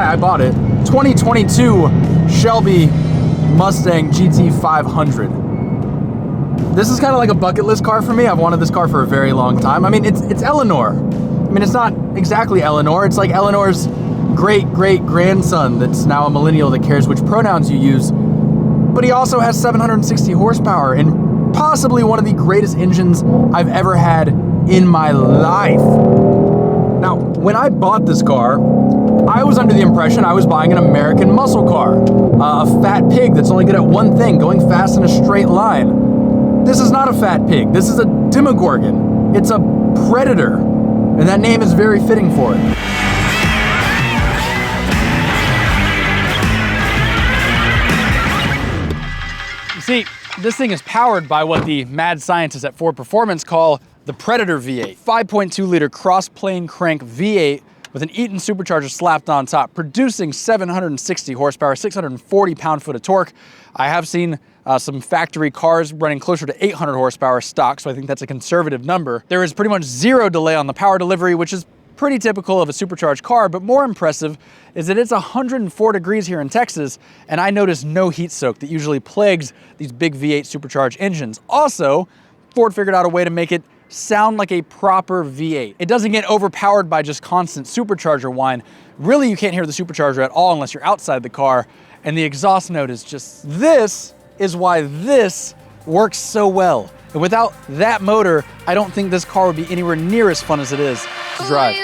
I bought it. 2022 Shelby Mustang GT500. This is kind of like a bucket list car for me. I've wanted this car for a very long time. I mean, it's Eleanor. I mean, it's not exactly Eleanor. It's like Eleanor's great-great-grandson that's now a millennial that cares which pronouns you use. But he also has 760 horsepower and possibly one of the greatest engines I've ever had in my life. Now, when I bought this car, I was under the impression I was buying an American muscle car. A fat pig that's only good at one thing, going fast in a straight line. This is not a fat pig. This is a Demogorgon. It's a predator. And that name is very fitting for it. You see, this thing is powered by what the mad scientists at Ford Performance call the Predator V8. 5.2-liter cross-plane crank V8 with an Eaton supercharger slapped on top, producing 760 horsepower, 640 pound-foot of torque. I have seen some factory cars running closer to 800 horsepower stock, so I think that's a conservative number. There is pretty much zero delay on the power delivery, which is pretty typical of a supercharged car, but more impressive is that it's 104 degrees here in Texas, and I noticed no heat soak that usually plagues these big V8 supercharged engines. Also, Ford figured out a way to make it sound like a proper V8. It doesn't get overpowered by just constant supercharger whine. Really, you can't hear the supercharger at all unless you're outside the car, and the exhaust note is just... This is why this works so well. And without that motor, I don't think this car would be anywhere near as fun as it is to drive.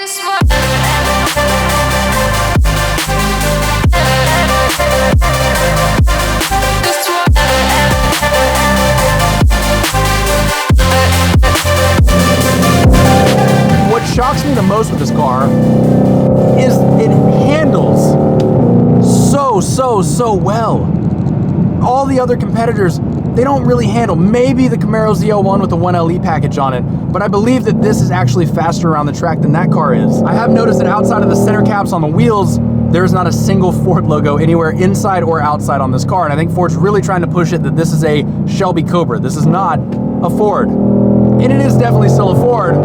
What shocks me the most with this car is it handles so well. All the other competitors, they don't really handle. Maybe the Camaro ZL1 with the 1LE package on it, but I believe that this is actually faster around the track than that car is. I have noticed that outside of the center caps on the wheels, there's not a single Ford logo anywhere inside or outside on this car, and I think Ford's really trying to push it that this is a Shelby Cobra. This is not a Ford. And it is definitely still a Ford,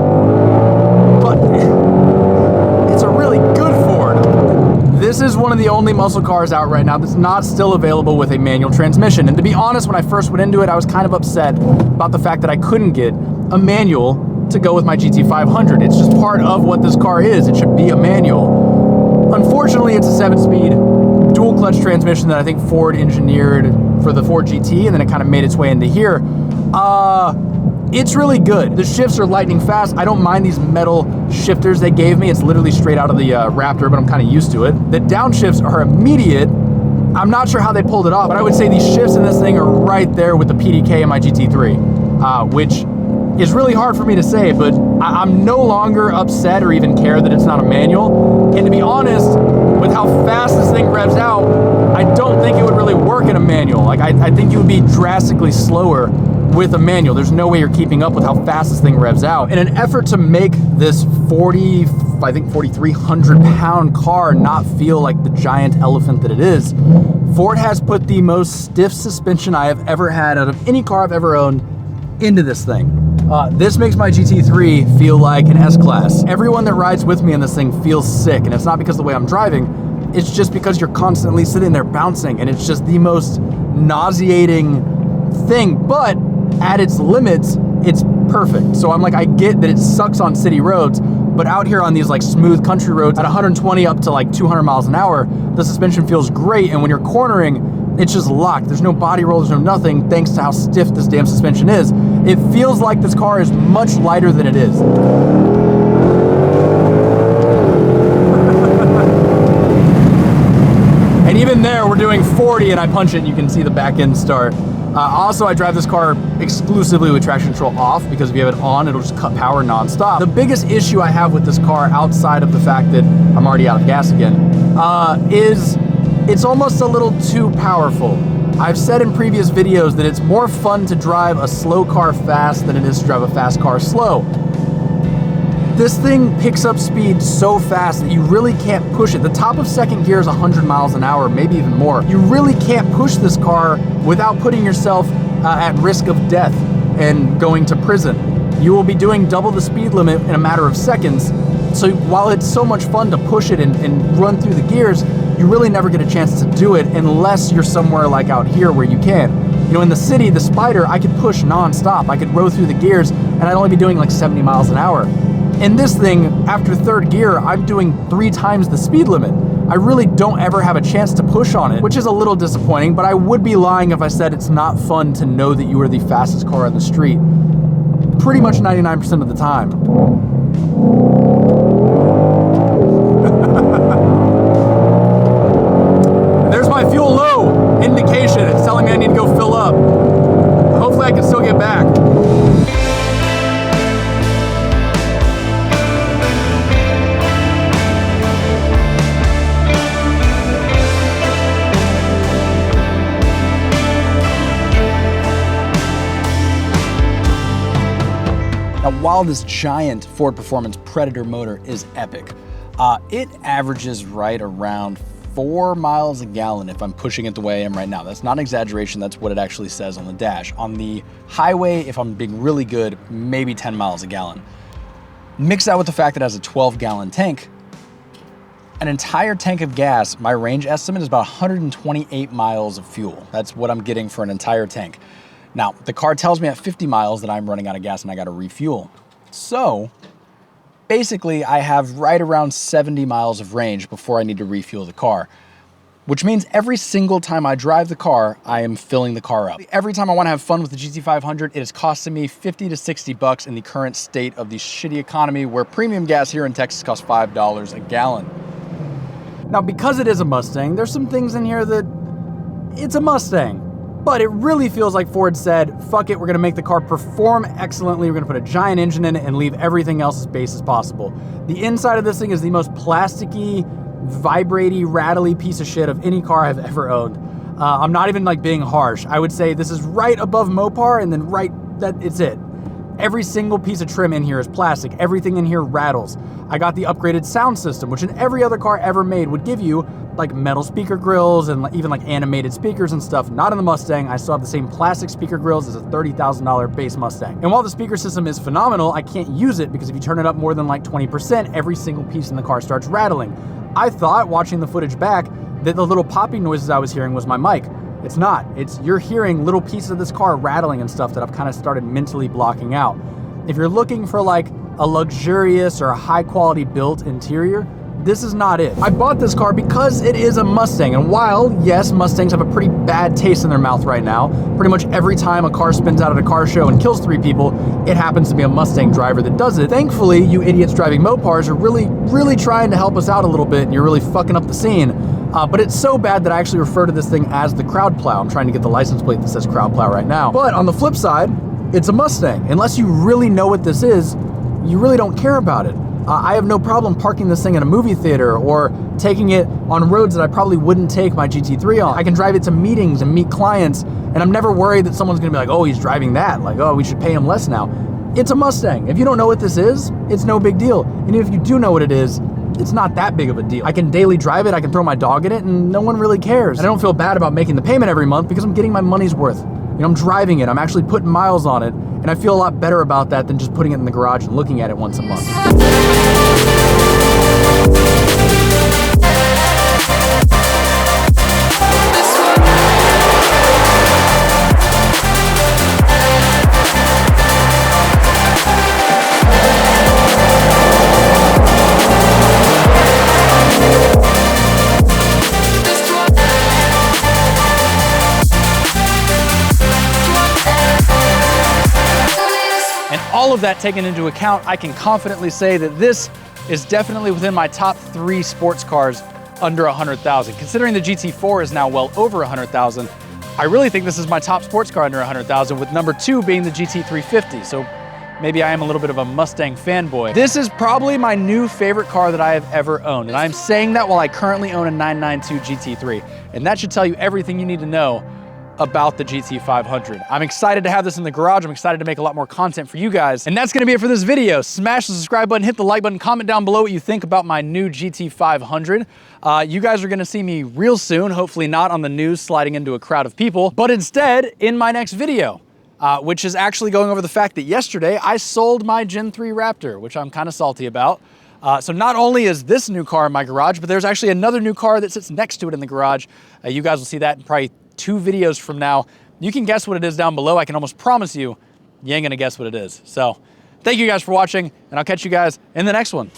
but it's a really good Ford. This is one of the only muscle cars out right now that's not still available with a manual transmission. And to be honest, when I first went into it, I was kind of upset about the fact that I couldn't get a manual to go with my GT500. It's just part of what this car is. It should be a manual. Unfortunately, it's a 7-speed dual clutch transmission that I think Ford engineered for the Ford GT, and then it kind of made its way into here. It's really good. The shifts are lightning fast. I don't mind these metal shifters they gave me. It's literally straight out of the Raptor, but I'm kind of used to it. The downshifts are immediate. I'm not sure how they pulled it off, but I would say these shifts in this thing are right there with the PDK in my GT3, which is really hard for me to say, but I'm no longer upset or even care that it's not a manual. And to be honest, with how fast this thing revs out, I don't think it would really work in a manual. Like, I think you would be drastically slower with a manual. There's no way you're keeping up with how fast this thing revs out. In an effort to make this 4,300 pound car not feel like the giant elephant that it is, Ford has put the most stiff suspension I have ever had out of any car I've ever owned into this thing. This makes my GT3 feel like an S-Class. Everyone that rides with me in this thing feels sick, and it's not because of the way I'm driving, it's just because you're constantly sitting there bouncing, and it's just the most nauseating thing, but at its limits, it's perfect. So I'm like, I get that it sucks on city roads, but out here on these like smooth country roads at 120 up to like 200 miles an hour, the suspension feels great, and when you're cornering, it's just locked. There's no body roll, there's no nothing, thanks to how stiff this damn suspension is. It feels like this car is much lighter than it is. And even there, we're doing 40 and I punch it and you can see the back end start. Also, I drive this car exclusively with traction control off, because if you have it on, it'll just cut power nonstop. The biggest issue I have with this car, outside of the fact that I'm already out of gas again, is it's almost a little too powerful. I've said in previous videos that it's more fun to drive a slow car fast than it is to drive a fast car slow. This thing picks up speed so fast that you really can't push it. The top of second gear is 100 miles an hour, maybe even more. You really can't push this car without putting yourself at risk of death and going to prison. You will be doing double the speed limit in a matter of seconds. So while it's so much fun to push it and run through the gears, you really never get a chance to do it unless you're somewhere like out here where you can. You know, in the city, the Spider, I could push non-stop. I could row through the gears, and I'd only be doing like 70 miles an hour. In this thing, after third gear, I'm doing 3 times the speed limit. I really don't ever have a chance to push on it, which is a little disappointing, but I would be lying if I said it's not fun to know that you are the fastest car on the street. Pretty much 99% of the time. There's my fuel low indication. It's telling me I need to go fill up. Hopefully I can still get back. Now, while this giant Ford Performance Predator motor is epic, it averages right around 4 miles a gallon if I'm pushing it the way I am right now. That's not an exaggeration, that's what it actually says on the dash. On the highway, if I'm being really good, maybe 10 miles a gallon. Mix that with the fact that it has a 12-gallon tank, an entire tank of gas, my range estimate is about 128 miles of fuel. That's what I'm getting for an entire tank. Now, the car tells me at 50 miles that I'm running out of gas and I gotta refuel. So, basically, I have right around 70 miles of range before I need to refuel the car, which means every single time I drive the car, I am filling the car up. Every time I wanna have fun with the GT500, it is costing me 50 to 60 bucks in the current state of the shitty economy where premium gas here in Texas costs $5 a gallon. Now, because it is a Mustang, there's some things in here that it's a Mustang. But it really feels like Ford said, fuck it, we're gonna make the car perform excellently, we're gonna put a giant engine in it and leave everything else as base as possible. The inside of this thing is the most plasticky, vibraty, rattly piece of shit of any car I've ever owned. I'm not even like being harsh. I would say this is right above Mopar and then it's it. Every single piece of trim in here is plastic. Everything in here rattles. I got the upgraded sound system, which in every other car ever made would give you like metal speaker grills and even like animated speakers and stuff. Not in the Mustang. I still have the same plastic speaker grills as a $30,000 base Mustang. And while the speaker system is phenomenal, I can't use it because if you turn it up more than like 20%, every single piece in the car starts rattling. I thought, watching the footage back, that the little popping noises I was hearing was my mic. It's not. You're hearing little pieces of this car rattling and stuff that I've kind of started mentally blocking out. If you're looking for like a luxurious or a high quality built interior, this is not it. I bought this car because it is a Mustang, and while, yes, Mustangs have a pretty bad taste in their mouth right now, pretty much every time a car spins out at a car show and kills 3 people, it happens to be a Mustang driver that does it. Thankfully, you idiots driving Mopars are really trying to help us out a little bit, and you're really fucking up the scene. But it's so bad that I actually refer to this thing as the Crowd Plow. I'm trying to get the license plate that says Crowd Plow right now. But on the flip side, it's a Mustang. Unless you really know what this is, you really don't care about it. I have no problem parking this thing in a movie theater or taking it on roads that I probably wouldn't take my GT3 on. I can drive it to meetings and meet clients, and I'm never worried that someone's gonna be like, oh, he's driving that. Like, oh, we should pay him less now. It's a Mustang. If you don't know what this is, it's no big deal. And if you do know what it is, it's not that big of a deal. I can daily drive it, I can throw my dog in it, and no one really cares. And I don't feel bad about making the payment every month because I'm getting my money's worth. You know, I'm driving it, I'm actually putting miles on it, and I feel a lot better about that than just putting it in the garage and looking at it once a month. All of that taken into account, I can confidently say that this is definitely within my top 3 sports cars under 100,000. Considering the GT4 is now well over 100,000, I really think this is my top sports car under 100,000, with number 2 being the GT350. So maybe I am a little bit of a Mustang fanboy. This is probably my new favorite car that I have ever owned. And I'm saying that while I currently own a 992 GT3. And that should tell you everything you need to know about the GT500. I'm excited to have this in the garage. I'm excited to make a lot more content for you guys. And that's gonna be it for this video. Smash the subscribe button, hit the like button, comment down below what you think about my new GT500. You guys are gonna see me real soon, hopefully not on the news sliding into a crowd of people, but instead in my next video, which is actually going over the fact that yesterday I sold my Gen 3 Raptor, which I'm kind of salty about. So not only is this new car in my garage, but there's actually another new car that sits next to it in the garage. You guys will see that in probably 2 videos from now. You can guess what it is down below. I can almost promise you ain't gonna guess what it is. So thank you guys for watching, and I'll catch you guys in the next one.